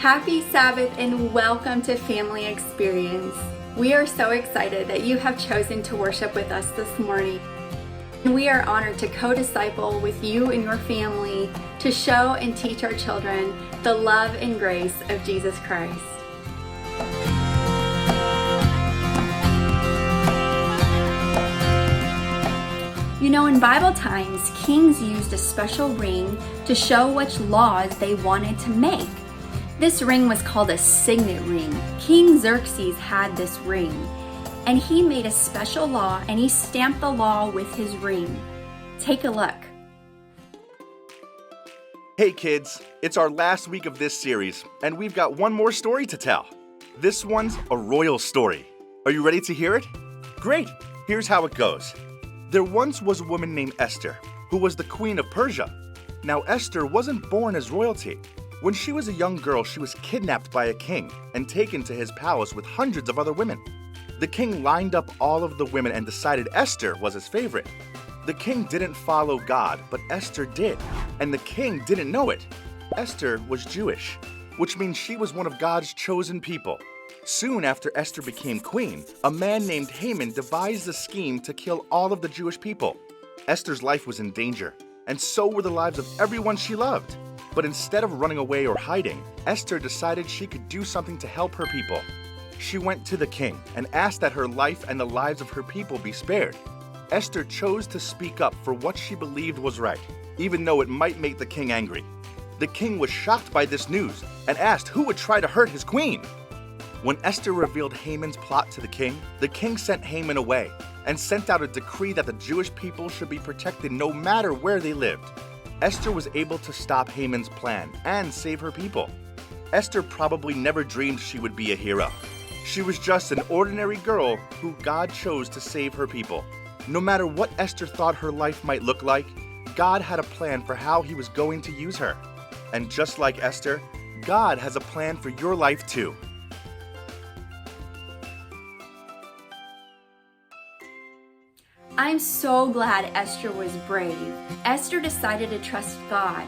Happy Sabbath and welcome to Family Experience. We are so excited that you have chosen to worship with us this morning. And we are honored to co-disciple with you and your family to show and teach our children the love and grace of Jesus Christ. You know, in Bible times, kings used a special ring to show which laws they wanted to make. This ring was called a signet ring. King Xerxes had this ring, and he made a special law and he stamped the law with his ring. Take a look. Hey kids, it's our last week of this series, and we've got one more story to tell. This one's a royal story. Are you ready to hear it? Great, here's how it goes. There once was a woman named Esther, who was the queen of Persia. Now Esther wasn't born as royalty. When she was a young girl, she was kidnapped by a king and taken to his palace with hundreds of other women. The king lined up all of the women and decided Esther was his favorite. The king didn't follow God, but Esther did, and the king didn't know it. Esther was Jewish, which means she was one of God's chosen people. Soon after Esther became queen, a man named Haman devised a scheme to kill all of the Jewish people. Esther's life was in danger, and so were the lives of everyone she loved. But instead of running away or hiding, Esther decided she could do something to help her people. She went to the king and asked that her life and the lives of her people be spared. Esther chose to speak up for what she believed was right, even though it might make the king angry. The king was shocked by this news and asked who would try to hurt his queen. When Esther revealed Haman's plot to the king sent Haman away and sent out a decree that the Jewish people should be protected no matter where they lived. Esther was able to stop Haman's plan and save her people. Esther probably never dreamed she would be a hero. She was just an ordinary girl who God chose to save her people. No matter what Esther thought her life might look like, God had a plan for how he was going to use her. And just like Esther, God has a plan for your life too. I'm so glad Esther was brave. Esther decided to trust God.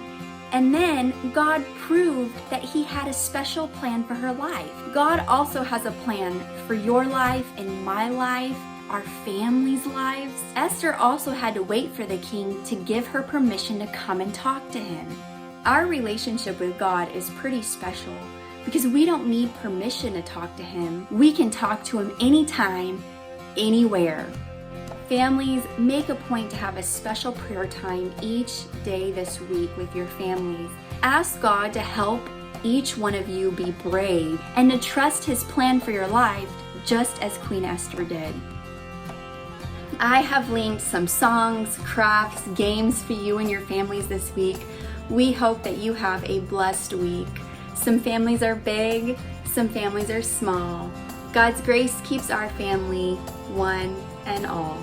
And then God proved that he had a special plan for her life. God also has a plan for your life and my life, our family's lives. Esther also had to wait for the king to give her permission to come and talk to him. Our relationship with God is pretty special because we don't need permission to talk to him. We can talk to him anytime, anywhere. Families, make a point to have a special prayer time each day this week with your families. Ask God to help each one of you be brave and to trust his plan for your life, just as Queen Esther did. I have linked some songs, crafts, games for you and your families this week. We hope that you have a blessed week. Some families are big, some families are small. God's grace keeps our family one and all.